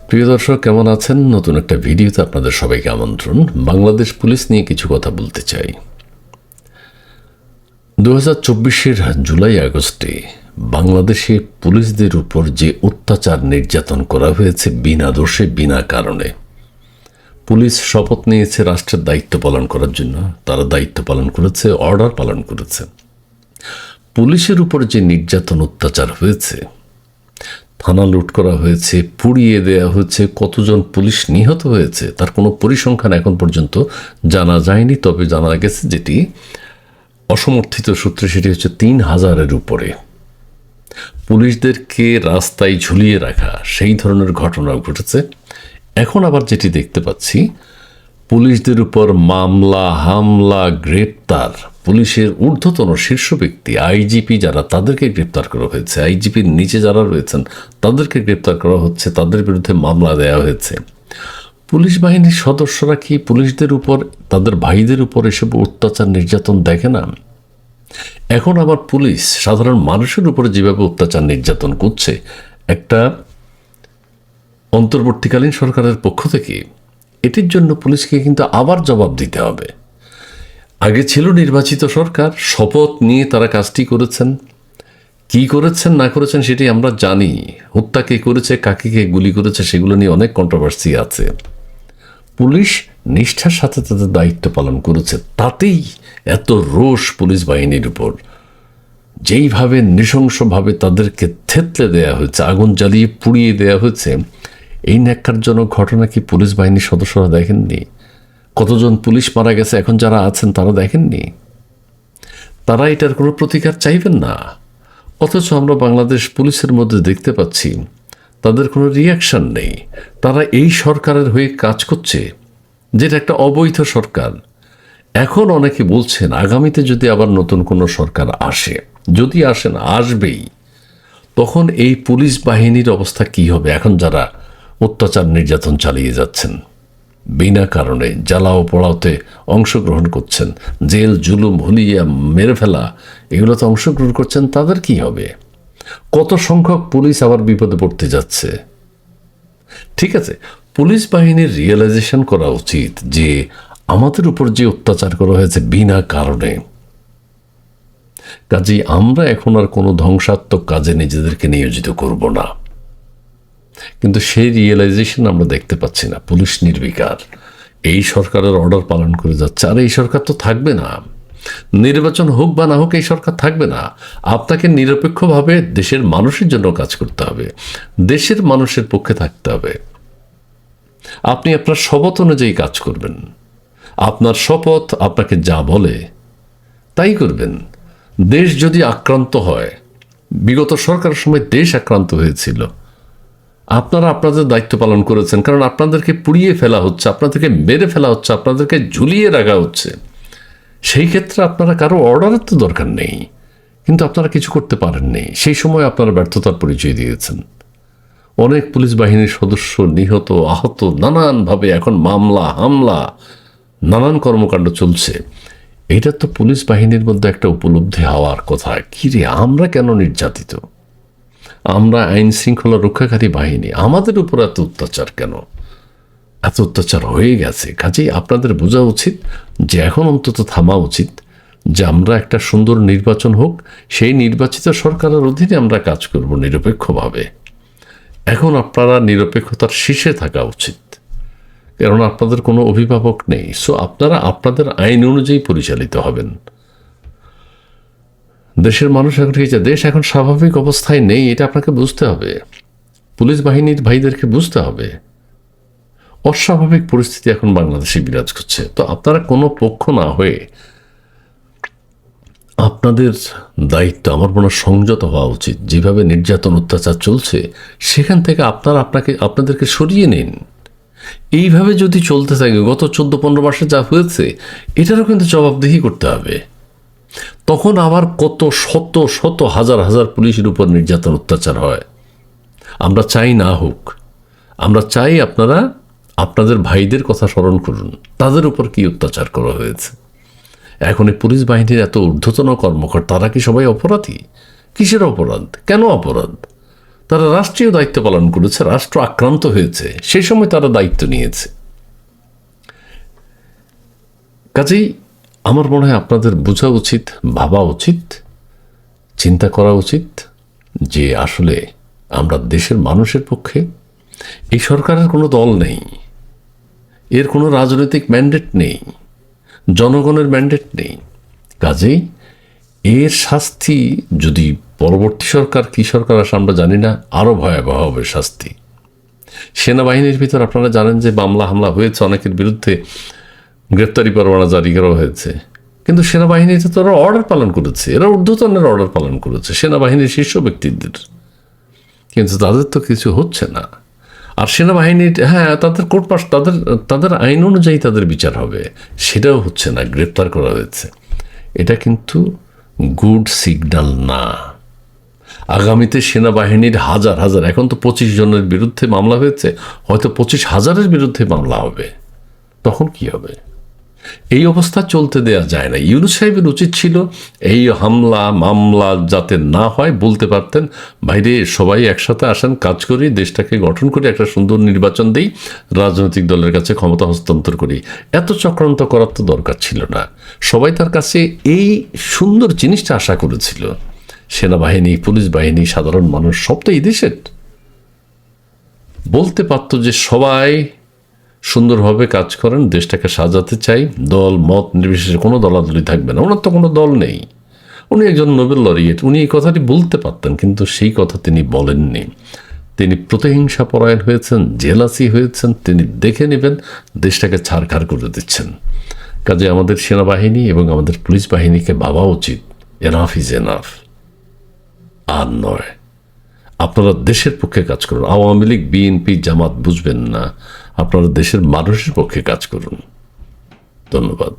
প্রিয় দর্শক, কেমন আছেন? নতুন একটা ভিডিওতে আপনাদের সবাইকে আমন্ত্রণ। বাংলাদেশ পুলিশ নিয়ে কিছু কথা বলতে চাই। 2024-এর জুলাই আগস্টে বাংলাদেশে পুলিশদের উপর যে অত্যাচার নির্যাতন করা হয়েছে বিনা দোষে বিনা কারণে, পুলিশ শপথ নিয়েছে রাষ্ট্রের দায়িত্ব পালন করার জন্য। তারা দায়িত্ব পালন করেছে, অর্ডার পালন করেছে। পুলিশের উপর যে নির্যাতন অত্যাচার হয়েছে, থানা লুট করা হয়েছে, পুড়িয়ে দেওয়া হয়েছে, কতজন পুলিশ নিহত হয়েছে তার কোনো পরিসংখ্যান এখন পর্যন্ত জানা যায়নি। তবে জানা গেছে, যেটি অসমর্থিত সূত্রে, সেটি হচ্ছে 3000-এর উপরে পুলিশদেরকে রাস্তায় ঝুলিয়ে রাখা, সেই ধরনের ঘটনা ঘটেছে। এখন আবার যেটি দেখতে পাচ্ছি, পুলিশদের উপর মামলা, হামলা, গ্রেপ্তার, পুলিশের ঊর্ধ্বতন শীর্ষ ব্যক্তি আইজিপি যারা, তাদেরকে গ্রেপ্তার করা হয়েছে। আইজিপির নিচে যারা রয়েছেন তাদেরকে গ্রেপ্তার করা হচ্ছে, তাদের বিরুদ্ধে মামলা দেওয়া হয়েছে। পুলিশ বাহিনীর সদস্যরা কি পুলিশদের উপর, তাদের ভাইদের উপর এসব অত্যাচার নির্যাতন দেখে না? এখন আবার পুলিশ সাধারণ মানুষের উপরে যেভাবে অত্যাচার নির্যাতন করছে, একটা অন্তর্বর্তীকালীন সরকারের পক্ষ থেকে এটির জন্য পুলিশকে কিন্তু আবার জবাব দিতে হবে। আগে ছিল নির্বাচিত সরকার, শপথ নিয়ে তারা কাজটি করেছেন। কি করেছেন না করেছেন সেটি আমরা জানি। হত্যা কে করেছে, কাকে কে গুলি করেছে, সেগুলো নিয়ে অনেক কন্ট্রোভার্সি আছে। পুলিশ নিষ্ঠার সাথে তাদের দায়িত্ব পালন করেছে, তাতেই এত রোষ পুলিশ বাহিনীর উপর। যেইভাবে নৃশংসভাবে তাদেরকে থেতলে দেয়া হয়েছে, আগুন জ্বালিয়ে পুড়িয়ে দেয়া হয়েছে, এই ন্যাক্কারজনক ঘটনা কি পুলিশ বাহিনীর সদস্যরা দেখেননি? কতজন পুলিশ মারা গেছে এখন যারা আছেন তারা দেখেননি? তারা এটার কোনো প্রতিকার চাইবেন না। অথচ আমরা বাংলাদেশ পুলিশের মধ্যে দেখতে পাচ্ছি তাদের কোনো রিয়াকশন নেই। তারা এই সরকারের হয়ে কাজ করছে, যেটা একটা অবৈধ সরকার। এখন অনেকে বলছেন আগামীতে যদি আবার নতুন কোনো সরকার আসে, যদি আসে না, আসবেই, তখন এই পুলিশ বাহিনীর অবস্থা কি হবে? এখন যারা অত্যাচার নির্যাতন চালিয়ে যাচ্ছেন, বিনা কারণে জ্বালাও পোড়াওতে অংশগ্রহণ করছেন, জেল জুলুম হুলিয়া মেরে ফেলা, এগুলোতে অংশগ্রহণ করছেন, তাদের কি হবে? কত সংখ্যক পুলিশ আবার বিপদে পড়তে যাচ্ছে। ঠিক আছে, পুলিশ বাহিনীর রিয়েলাইজেশন করা উচিত যে আমাদের উপর যে অত্যাচার করা হয়েছে বিনা কারণে, কাজেই আমরা এখন আর কোনো ধ্বংসাত্মক কাজে নিজেদেরকে নিয়োজিত করব না। কিন্তু সেই রিয়েলাইজেশন আমরা দেখতে পাচ্ছি না। পুলিশ নির্বিকার এই সরকারের অর্ডার পালন করে যাচ্ছে। আর এই সরকার তো থাকবে না, নির্বাচন হোক বা না হোক এই সরকার থাকবে না। আপনাকে নিরপেক্ষভাবে দেশের মানুষের জন্য কাজ করতে হবে, দেশের মানুষের পক্ষে থাকতে হবে। আপনি আপনার শপথ অনুযায়ী কাজ করবেন। আপনার শপথ আপনাকে যা বলে তাই করবেন। দেশ যদি আক্রান্ত হয়, বিগত সরকারের সময় দেশ আক্রান্ত হয়েছিল, আপনারা আপনাদের দায়িত্ব পালন করেছেন, কারণ আপনাদেরকে পুড়িয়ে ফেলা হচ্ছে, আপনাদেরকে মেরে ফেলা হচ্ছে, আপনাদেরকে ঝুলিয়ে রাখা হচ্ছে। সেই ক্ষেত্রে আপনারা কারো অর্ডারের তো দরকার নেই, কিন্তু আপনারা কিছু করতে পারেননি। সেই সময় আপনারা ব্যর্থতার পরিচয় দিয়েছেন। অনেক পুলিশ বাহিনীর সদস্য নিহত, আহত, নানানভাবে এখন মামলা, হামলা, নানান কর্মকাণ্ড চলছে। এটা তো পুলিশ বাহিনীর মধ্যে একটা উপলব্ধি হওয়ার কথা। কি রে, আমরা কেন নির্যাতিত? আমরা আইন শৃঙ্খলা রক্ষাকারী বাহিনী, আমাদের উপর এত অত্যাচার কেন? এত অত্যাচার হয়ে গেছে। কাজেই আপনাদের বোঝা উচিত যে এখন অন্তত থামা উচিত, যে আমরা একটা সুন্দর নির্বাচন হোক, সেই নির্বাচিত সরকারের অধীনে আমরা কাজ করব নিরপেক্ষভাবে। এখন আপনারা নিরপেক্ষতার শীর্ষে থাকা উচিত, কারণ আপনাদের কোনো অভিভাবক নেই। সো আপনারা আপনাদের আইন অনুযায়ী পরিচালিত হবেন। দেশের মানুষ এখন ঠিক আছে, দেশ এখন স্বাভাবিক অবস্থায় নেই, এটা আপনাকে বুঝতে হবে। পুলিশ বাহিনীর ভাইদেরকে বুঝতে হবে অস্বাভাবিক পরিস্থিতি এখন বাংলাদেশে বিরাজ করছে। তো আপনারা কোনো পক্ষ না হয়ে আপনাদের দায়িত্ব, আমার মনে হয়, সংযত হওয়া উচিত। যেভাবে নির্যাতন অত্যাচার চলছে, সেখান থেকে আপনাদেরকে সরিয়ে নিন। এইভাবে যদি চলতে থাকে, গত 14-15 মাসে যা হয়েছে, এটারও কিন্তু জবাবদিহি করতে হবে। তখন আবার কত শত শত হাজার হাজার পুলিশের উপর নির্যাতন অত্যাচার হয়। আমরা চাই না হোক। আমরা চাই আপনারা আপনাদের ভাইদের কথা স্মরণ করুন, তাদের উপর কি অত্যাচার করা হয়েছে। এখন এই পুলিশ বাহিনীর এত ঊর্ধ্বতন কর্মকর্তা, তারা কি সবাই অপরাধী? কিসের অপরাধ? কেন অপরাধ? তারা রাষ্ট্রীয় দায়িত্ব পালন করেছে, রাষ্ট্র আক্রান্ত হয়েছে, সেই সময় তারা দায়িত্ব নিয়েছে। কাজেই আমার মনে হয় আপনাদের বোঝা উচিত, ভাবা উচিত, চিন্তা করা উচিত যে আসলে আমরা দেশের মানুষের পক্ষে। এই সরকারের কোনো দল নেই, এর কোনো রাজনৈতিক ম্যান্ডেট নেই, জনগণের ম্যান্ডেট নেই। কাজেই এর শাস্তি যদি পরবর্তী সরকার, কি সরকার আসে আমরা জানি না, আরও ভয়াবহ হবে শাস্তি। সেনাবাহিনীর ভিতর আপনারা জানেন যে মামলা হামলা হয়েছে, অনেকের বিরুদ্ধে গ্রেপ্তারি পরোয়ানা জারি করা হয়েছে, কিন্তু সেনাবাহিনীতে তো ওরা অর্ডার পালন করেছে, এরা ঊর্ধ্বতনের অর্ডার পালন করেছে সেনাবাহিনীর শীর্ষ ব্যক্তিদের, কিন্তু তাদের তো কিছু হচ্ছে না। আর সেনাবাহিনীর, হ্যাঁ, তাদের কোর্ট পাস, তাদের আইন অনুযায়ী তাদের বিচার হবে, সেটাও হচ্ছে না, গ্রেপ্তার করা হয়েছে। এটা কিন্তু গুড সিগন্যাল না। আগামীতে সেনাবাহিনীর হাজার হাজার, এখন তো 25 জনের বিরুদ্ধে মামলা হয়েছে, হয়তো 25,000-এর বিরুদ্ধে মামলা হবে, তখন কি হবে? এই অবস্থা চলতে দেয়া যায় না। ইউনূস সাহেবের উচিত ছিল এই হামলা মামলা যাতে না হয় বলতে পারতেন, বাইরে সবাই একসাথে আসেন, কাজ করি, দেশটাকে গঠন করি, একটা সুন্দর নির্বাচন দিই, রাজনৈতিক দলের কাছে ক্ষমতা হস্তান্তর করি। এত চক্রান্ত করার তো দরকার ছিল না। সবাই তার কাছে এই সুন্দর জিনিসটা আশা করেছিল। সেনাবাহিনী, পুলিশ বাহিনী, সাধারণ মানুষ সব তো এই দেশের। বলতে পারত যে সবাই সুন্দরভাবে কাজ করেন, দেশটাকে সাজাতে চাই, দল মত নির্বিশেষে কোনো দলাদলি থাকবে না। ওনার তো কোনো দল নেই, উনি একজন নোবেল লরিয়েট, উনি এই কথাটি বলতে পারতেন, কিন্তু সেই কথা তিনি বলেননি। তিনি প্রতিহিংসা পরায়ণ হয়েছেন, জেলাসি হয়েছেন। তিনি দেখে নেবেন দেশটাকে ছাড়খাড় করে দিচ্ছেন। কাজে আমাদের সেনাবাহিনী এবং আমাদের পুলিশ বাহিনীকে ভাবা উচিত, এনাফ ইজ এনাফ, আর নয়। আপনারা দেশের পক্ষে কাজ করুন। আওয়ামী লীগ, বিএনপি, জামাত বুঝবেন না, আপনারা দেশের মানুষের পক্ষে কাজ করুন। ধন্যবাদ।